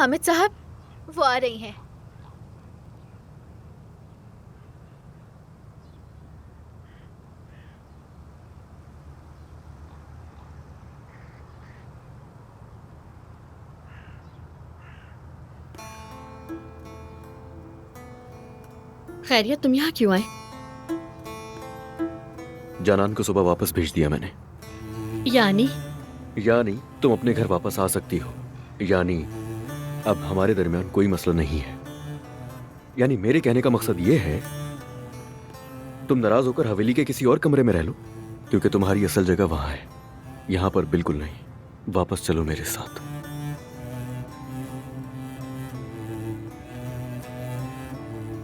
हामिद साहब, वो आ रही हैं। खैरियत, तुम यहाँ क्यों आए? जानान को सुबह वापस भेज दिया मैंने। यानी तुम अपने घर वापस आ सकती हो। यानी अब हमारे दरमियान कोई मसला नहीं है। यानी मेरे कहने का मकसद यह है, तुम नाराज होकर हवेली के किसी और कमरे में रह लो, क्योंकि तुम्हारी असल जगह वहां है, यहां पर बिल्कुल नहीं। वापस चलो मेरे साथ।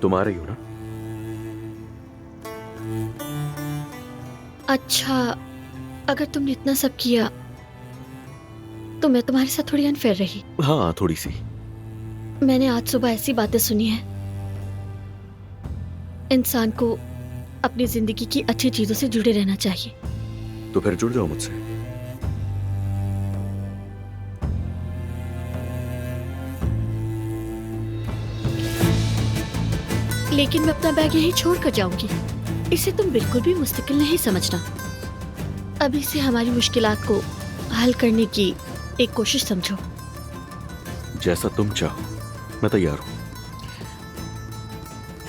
तुम आ रही हो ना? अच्छा, अगर तुमने इतना सब किया तो मैं तुम्हारे साथ थोड़ी अनफेयर रही। हाँ, थोड़ी सी। मैंने आज सुबह ऐसी बातें सुनी है, इंसान को अपनी जिंदगी की अच्छी चीजों से जुड़े रहना चाहिए। तो फिर जुड़ जाओ मुझसे। लेकिन मैं अपना बैग यहीं छोड़ कर जाऊंगी। इसे तुम बिल्कुल भी मुस्तकिल नहीं समझना। अभी से हमारी मुश्किलात को हल करने की एक कोशिश समझो। जैसा तुम चाहो, मैं तैयार हूं।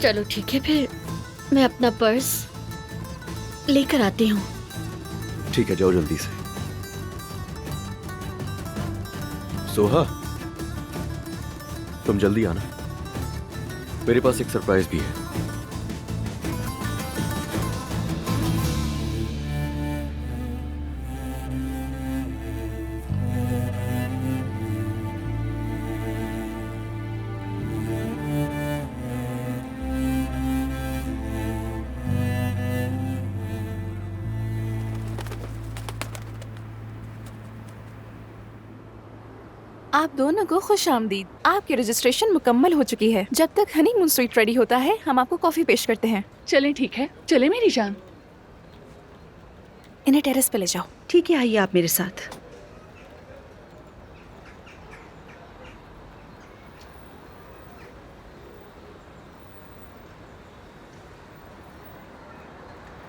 चलो ठीक है, फिर मैं अपना पर्स लेकर आती हूँ। ठीक है, जाओ जल्दी से। सोहा, तुम जल्दी आना, मेरे पास एक सरप्राइज भी है। आप दोनों को खुश आमदीद। आपकी रजिस्ट्रेशन मुकम्मल हो चुकी है। जब तक हनीमून स्वीट रेडी होता है, हम आपको कॉफी पेश करते हैं। चलें, ठीक है, चले मेरी जान। इन्हें टेरेस पे ले जाओ। ठीक है, आइए आप मेरे साथ।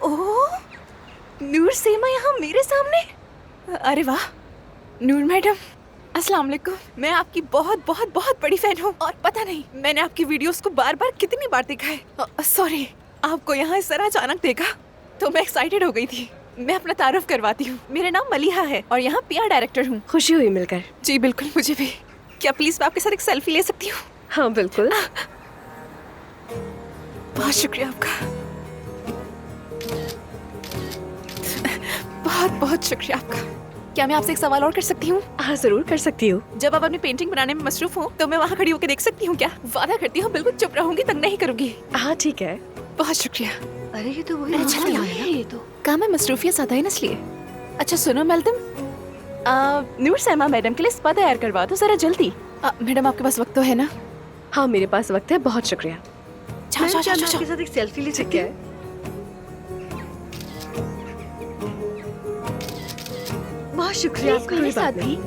ओह, नूर सेमा यहाँ मेरे सामने। अरे वाह, नूर मैडम, अस्सलाम वालेकुम। मैं आपकी बहुत बहुत बहुत बड़ी फैन हूँ और पता नहीं मैंने आपकी वीडियोस को बार बार कितनी बार देखा है। सॉरी, आपको यहाँ इस तरह अचानक देखा तो मैं एक्साइटेड हो गई थी। मैं अपना तारुफ करवाती हूँ, मेरा नाम मलिहा है और यहाँ PR डायरेक्टर हूँ। खुशी हुई मिलकर। जी बिल्कुल, मुझे भी। क्या प्लीज मैं आपके साथ एक सेल्फी ले सकती हूँ? हाँ बिल्कुल। बहुत शुक्रिया आपका, बहुत बहुत शुक्रिया आपका। क्या मैं आपसे एक सवाल और कर सकती हूँ? हाँ जरूर कर सकती हूँ। जब आप अपनी पेंटिंग बनाने में मसरूफ हो तो मैं वहाँ खड़ी होकर देख सकती हूँ क्या? वादा करती हूँ बिल्कुल चुप रहूंगी, तंग नहीं करूंगी। हाँ ठीक है। बहुत शुक्रिया। अरे ये तो वही अच्छा लगा है ये तो। काम में मसरूफियत ज्यादा है ना इसलिए। अच्छा सुनो मैडम, नूर सैमा मैडम के लिए स्पा तैयार करवा दो जरा जल्दी। मैडम आपके पास वक्त तो है ना? हाँ मेरे पास वक्त है, बहुत शुक्रिया। जाओ जाओ जाओ जाओ। आपके साथ एक सेल्फी ले सकती है? बहुत शुक्रिया आपका। मेरे साथ भी।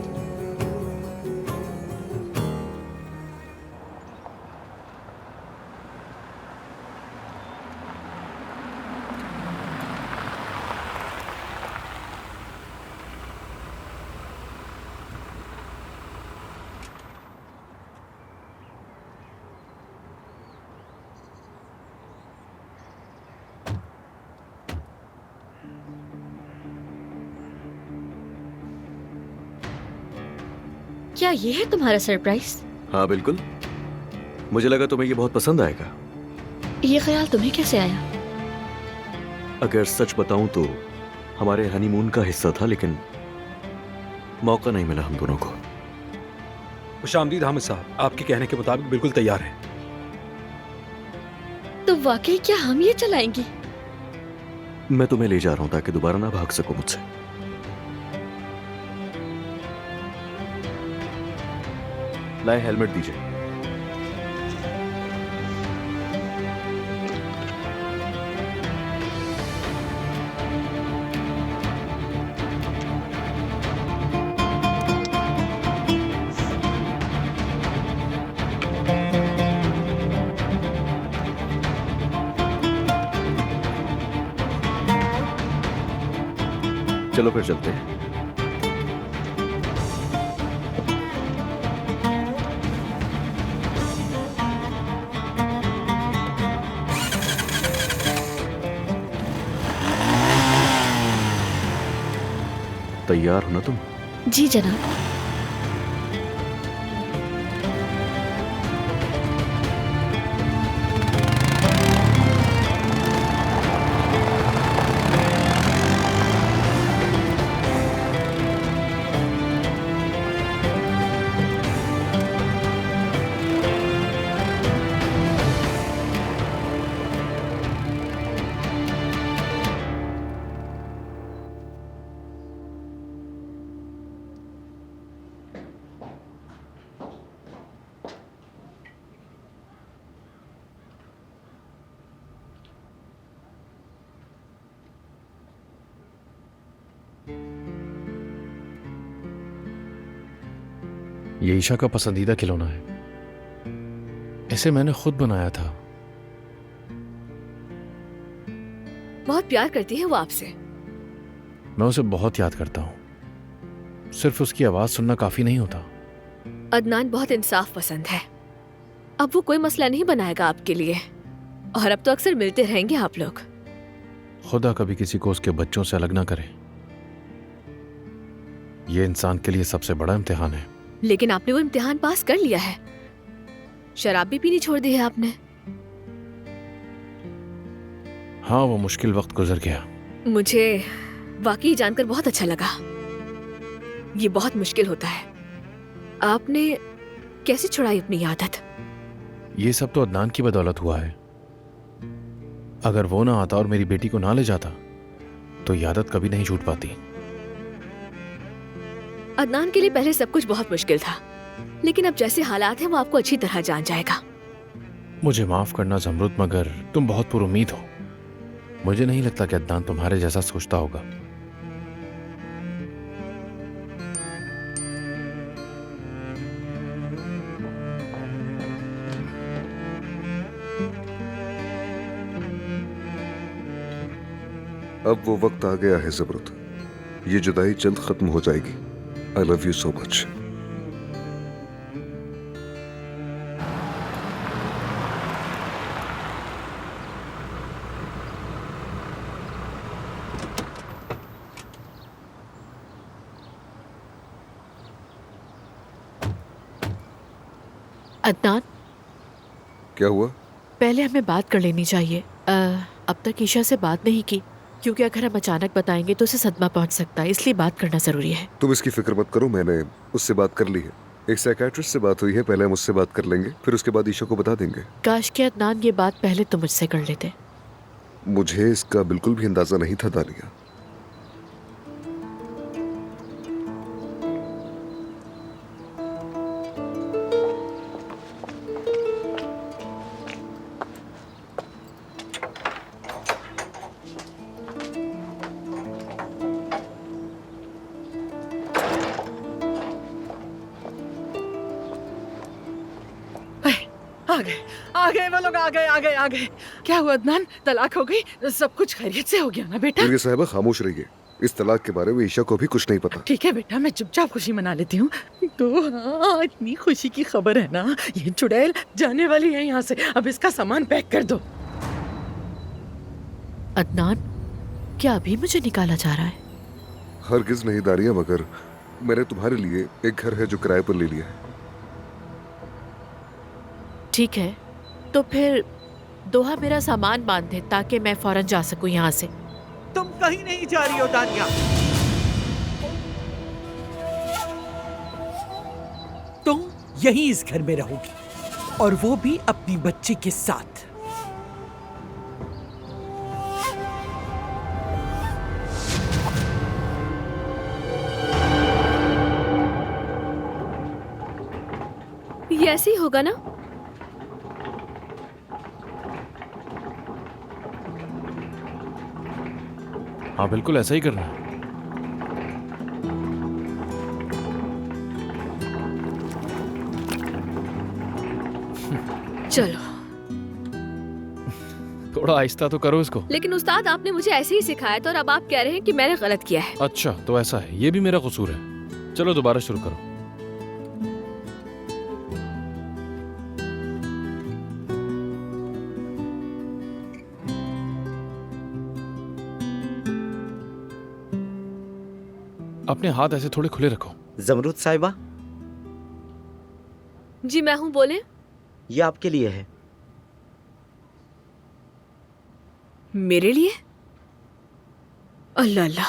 क्या ये है तुम्हारा सरप्राइज? हाँ बिल्कुल, मुझे लगा तुम्हें ये बहुत पसंद आएगा। ये ख्याल तुम्हें कैसे आया? अगर सच बताऊं तो हमारे हनीमून का हिस्सा था, लेकिन मौका नहीं मिला हम दोनों को। खुशामदीद हामिद साहब, आपके कहने के मुताबिक बिल्कुल तैयार है। तो वाकई क्या हम ये चलाएंगे? मैं तुम्हें ले जा रहा हूं ताकि दोबारा ना भाग सको मुझसे। लाए, हेलमेट दीजिए। चलो फिर चलते हैं। तैयार हो ना तुम? जी जनाब। ये ईशा का पसंदीदा खिलौना है। इसे मैंने खुद बनाया था। बहुत प्यार करती है वो आपसे। मैं उसे बहुत याद करता हूँ। सिर्फ उसकी आवाज सुनना काफी नहीं होता। अदनान बहुत इंसाफ पसंद है। अब वो कोई मसला नहीं बनाएगा आपके लिए, और अब तो अक्सर मिलते रहेंगे आप लोग। खुदा कभी किसी को उसके बच्चों से अलग ना करे। ये इंसान के लिए सबसे बड़ा इम्तिहान है। लेकिन आपने वो इम्तिहान पास कर लिया है। शराब भी पीनी छोड़ दी है आपने। हाँ, वो मुश्किल वक्त गुजर गया। मुझे वाकई जानकर बहुत अच्छा लगा। ये बहुत मुश्किल होता है। आपने कैसे छुड़ाई अपनी आदत? ये सब तो अदनान की बदौलत हुआ है। अगर वो ना आता और मेरी बेटी को ना ले जाता तो ये आदत कभी नहीं छूट पाती। अदनान के लिए पहले सब कुछ बहुत मुश्किल था, लेकिन अब जैसे हालात हैं वो आपको अच्छी तरह जान जाएगा। मुझे माफ करना ज़मरुद, मगर तुम बहुत पुरुमीद हो। मुझे नहीं लगता कि अदनान तुम्हारे जैसा सोचता होगा। अब वो वक्त आ गया है ज़मरुद। ये जुदाई जल्द खत्म हो जाएगी। I love you so much. Adnan, क्या हुआ? पहले हमें बात कर लेनी चाहिए। अब तक ईशा से बात नहीं की, क्योंकि अगर हम अचानक बताएंगे तो उसे सदमा पहुंच सकता है, इसलिए बात करना जरूरी है। तुम इसकी फिक्र मत करो, मैंने उससे बात कर ली है। एक साइकियाट्रिस्ट से बात हुई है। पहले हम उससे बात कर लेंगे, फिर उसके बाद ईशा को बता देंगे। काश के अदनान ये बात पहले तुम मुझसे कर लेते। मुझे इसका बिल्कुल भी अंदाजा नहीं था दानिया। आ गए वो लोग, आ गए। क्या हुआ अदनान, तलाक हो गई? सब कुछ खैरियत से हो गया ना बेटा? मेरी साहिबा खामोश रहिए। इस तलाक के बारे में ईशा को भी कुछ नहीं पता। ठीक है बेटा, मैं चुपचाप खुशी मना लेती हूँ। तो हाँ, इतनी खुशी की खबर है ना, ये चुड़ैल जाने वाली है यहाँ से। अब इसका सामान पैक कर दो। अदनान, क्या अभी मुझे निकाला जा रहा है? हरगिज नहीं दानिया, मगर मैंने तुम्हारे लिए एक घर है जो किराए पर ले लिया है। ठीक है, तो फिर दोहा मेरा सामान बांध दे ताकि मैं फौरन जा सकूं यहाँ से। तुम कहीं नहीं जा रही हो दानिया। तुम यहीं इस घर में रहोगी, और वो भी अपनी बच्ची के साथ। ये ऐसे ही होगा ना? हाँ, बिल्कुल ऐसा ही करना है। चलो। थोड़ा आहिस्ता तो करो इसको। लेकिन उस्ताद आपने मुझे ऐसे ही सिखाया था और अब आप कह रहे हैं कि मैंने गलत किया है। अच्छा तो ऐसा है, ये भी मेरा कसूर है। चलो दोबारा शुरू करो। अपने हाथ ऐसे थोड़े खुले रखो। जमरूद साहिबा, जी मैं हूँ, बोले। ये आपके लिए है। मेरे लिए? अल्लाह अल्लाह।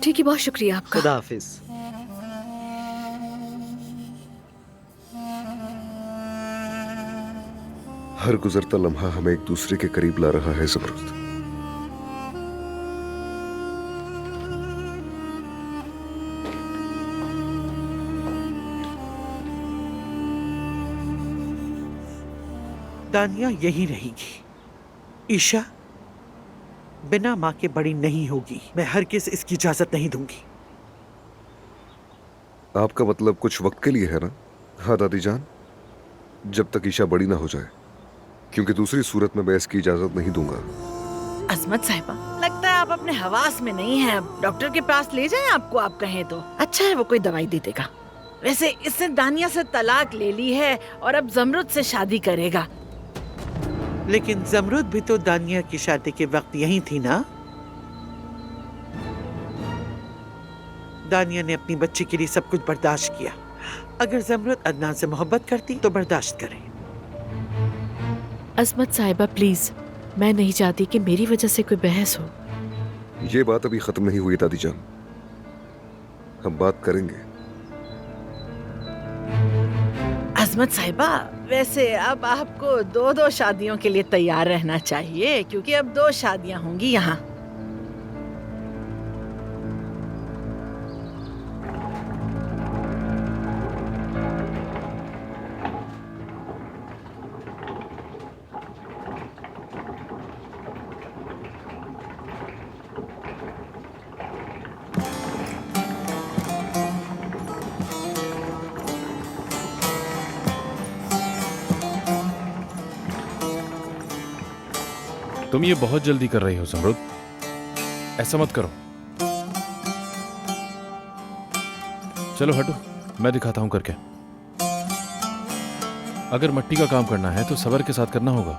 ठीक है, बहुत शुक्रिया आपका। खुदा हाफिज। हर गुजरता लम्हा हमें एक दूसरे के करीब ला रहा है ज़मरूद। दानिया यही रहेगी। ईशा बिना माँ के बड़ी नहीं होगी। मैं हरगिज़ इसकी इजाजत नहीं दूंगी। आपका मतलब कुछ वक्त के लिए है ना? हाँ दादी जान, जब तक ईशा बड़ी ना हो जाए, क्योंकि दूसरी सूरत में मैं इसकी इजाजत नहीं दूंगा। अजमत साहिबा, लगता है आप अपने हवास में नहीं हैं। अब डॉक्टर के पास ले जाएं आपको, आप कहें तो। अच्छा है, वो कोई दवाई दे देगा। वैसे इसने दानिया से तलाक ले ली है और अब जमरूद से शादी करेगा। लेकिन जमरूद भी तो दानिया की शादी के वक्त यही थी ना? दानिया ने अपनी बच्ची के लिए सब कुछ बर्दाश्त किया। अगर जमरूद अदनान से मोहब्बत करती तो बर्दाश्त करे। अजमत साहिबा प्लीज, मैं नहीं चाहती कि मेरी वजह से कोई बहस हो। ये बात अभी खत्म नहीं हुई दादी जान, हम बात करेंगे। अजमत साहिबा, वैसे अब आपको 2-2 शादियों के लिए तैयार रहना चाहिए, क्योंकि अब 2 शादियां होंगी यहाँ। तुम ये बहुत जल्दी कर रही हो ज़मरूद, ऐसा मत करो। चलो हटो, मैं दिखाता हूं करके। अगर मट्टी का काम करना है तो सब्र के साथ करना होगा।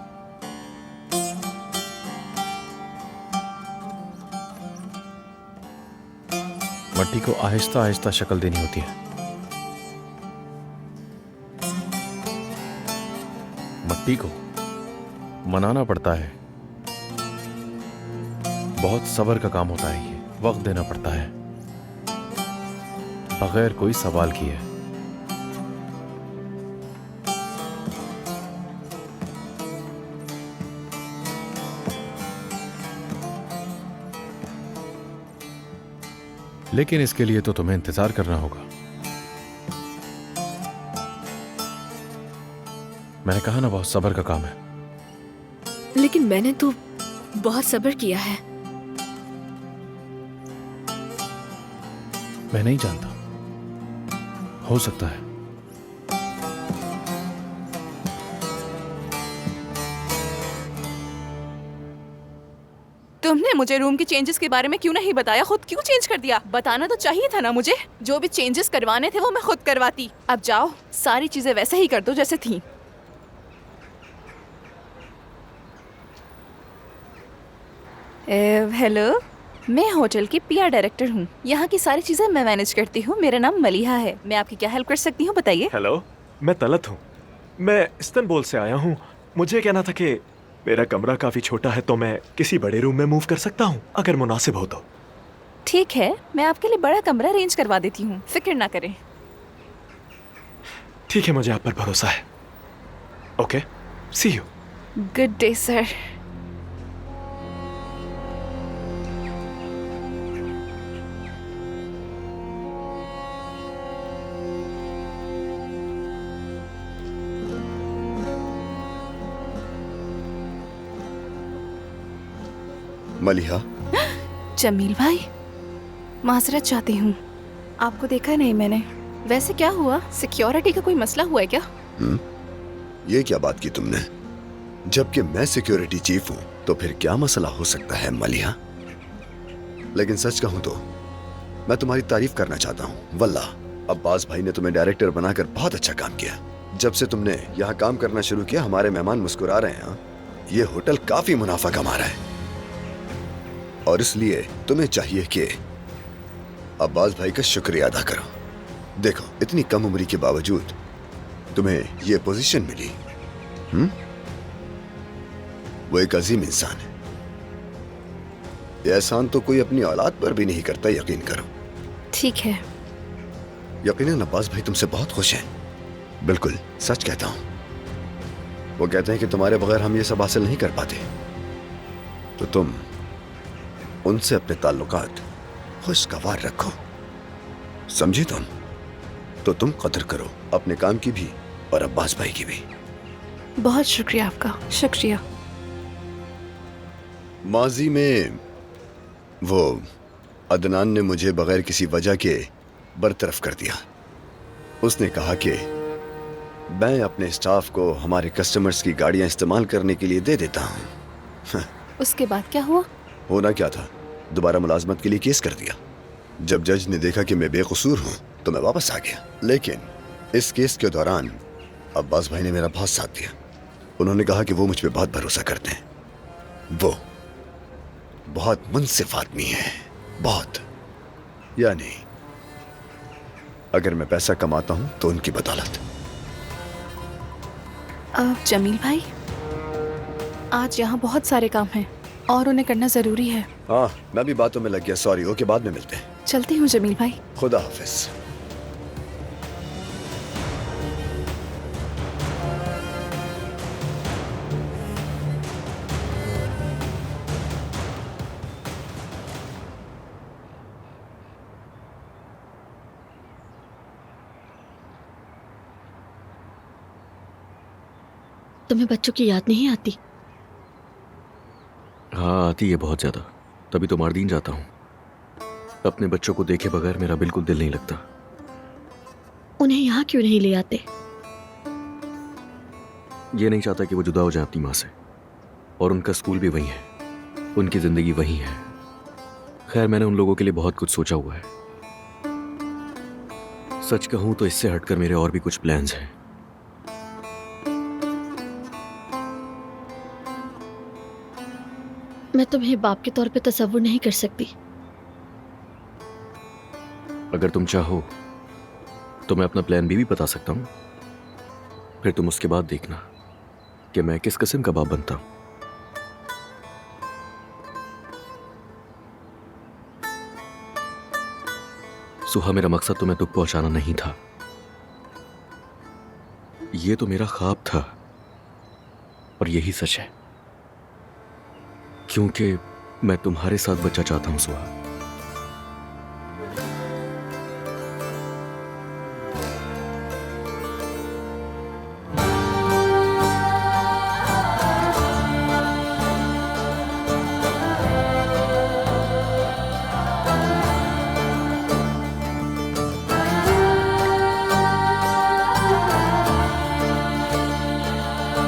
मट्टी को आहिस्ता आहिस्ता शक्ल देनी होती है। मट्टी को मनाना पड़ता है। बहुत सब्र का काम होता है, ये वक्त देना पड़ता है बगैर कोई सवाल किए। लेकिन इसके लिए तो तुम्हें इंतजार करना होगा। मैंने कहा ना, बहुत सब्र का काम है। लेकिन मैंने तो बहुत सब्र किया है। मैं नहीं जानता, हो सकता है। तुमने मुझे रूम के चेंजेस के बारे में क्यों नहीं बताया? खुद क्यों चेंज कर दिया? बताना तो चाहिए था ना मुझे। जो भी चेंजेस करवाने थे वो मैं खुद करवाती। अब जाओ, सारी चीजें वैसे ही कर दो जैसे थी। हेलो, मैं होटल की पीआर डायरेक्टर हूँ। यहाँ की सारी चीजें मैं मैनेज करती हूँ। मेरा नाम मलिहा है। मैं आपकी क्या हेल्प कर सकती हूँ, बताइए। हेलो, मैं तलत हूँ। मैं इस्तांबुल से आया हूँ। मुझे कहना था कि मेरा कमरा काफी छोटा है, तो मैं किसी बड़े रूम में मूव कर सकता हूँ अगर मुनासिब हो तो। ठीक है, मैं आपके लिए बड़ा कमरा अरेंज करवा देती हूँ, फिक्र ना करें। ठीक है, मुझे आप पर भरोसा है। Okay, see you. Good day sir. Maliha, Jamil भाई, माजरत चाहती हूँ। आपको देखा नहीं मैंने, वैसे क्या हुआ? सिक्योरिटी का कोई मसला हुआ है क्या? ये क्या बात की तुमने? जबकि मैं सिक्योरिटी चीफ हूँ तो फिर क्या मसला हो सकता है मलिहा? लेकिन सच कहूँ तो मैं तुम्हारी तारीफ करना चाहता हूँ। वल्लाह अब्बास भाई ने तुम्हें डायरेक्टर बनाकर बहुत अच्छा काम किया। जब से तुमने यहाँ काम करना शुरू किया हमारे मेहमान मुस्कुरा रहे हैं। ये होटल काफी मुनाफा कमा रहा है और इसलिए तुम्हें चाहिए कि अब्बास भाई का शुक्रिया अदा करो। देखो इतनी कम उम्र के बावजूद तुम्हें ये पोजीशन मिली। वो एक अजीम इंसान है। ये एहसान तो कोई अपनी औलाद पर भी नहीं करता, यकीन करो। ठीक है। यकीनन अब्बास भाई तुमसे बहुत खुश हैं। बिल्कुल सच कहता हूं। वो कहते हैं कि तुम्हारे बगैर हम ये सब हासिल नहीं कर पाते। तो तुम उनसे अपने ताल्लुकात खुशगवार रखो, समझी तुम? तो तुम कदर करो अपने काम की भी और अब्बास भाई की भी। बहुत शुक्रिया आपका, शुक्रिया। माजी में वो अदनान ने मुझे बगैर किसी वजह के बरतरफ कर दिया। उसने कहा कि मैं अपने स्टाफ को हमारे कस्टमर्स की गाड़ियां इस्तेमाल करने के लिए दे देता हूं। उसके बाद क्या हुआ? होना क्या था, दोबारा मुलाजमत के लिए केस कर दिया। जब जज ने देखा कि मैं बेकसूर हूं तो मैं वापस आ गया। लेकिन इस केस के दौरान अब्बास भाई ने मेरा बहुत साथ दिया। उन्होंने कहा कि वो मुझ पे बहुत भरोसा करते हैं। वो बहुत मुनसिफ आदमी है, बहुत। यानी अगर मैं पैसा कमाता हूं तो उनकी बदौलत। जमील भाई, आज यहाँ बहुत सारे काम हैं और उन्हें करना जरूरी है। हाँ, मैं भी बातों में लग गया। सॉरी। ओके, बाद में मिलते हैं। चलती हूँ जमील भाई। खुदा हाफिज। तुम्हें बच्चों की याद नहीं आती? हाँ आती है, बहुत ज्यादा। तभी तो मारदीन जाता हूँ। अपने बच्चों को देखे बगैर मेरा बिल्कुल दिल नहीं लगता। उन्हें यहाँ क्यों नहीं ले आते? ये नहीं चाहता कि वो जुदा हो जाए अपनी माँ से। और उनका स्कूल भी वहीं है, उनकी जिंदगी वहीं है। खैर, मैंने उन लोगों के लिए बहुत कुछ सोचा हुआ है। सच कहूं तो इससे हटकर मेरे और भी कुछ प्लान्स हैं। मैं तुम्हें बाप के तौर पे तसव्वुर नहीं कर सकती। अगर तुम चाहो तो मैं अपना प्लान भी बता सकता हूं। फिर तुम उसके बाद देखना कि मैं किस किस्म का बाप बनता हूं। सुहा, मेरा मकसद तुम्हें दुख पहुंचाना नहीं था। ये तो मेरा ख्वाब था और यही सच है, क्योंकि मैं तुम्हारे साथ बच्चा चाहता हूं सुहा।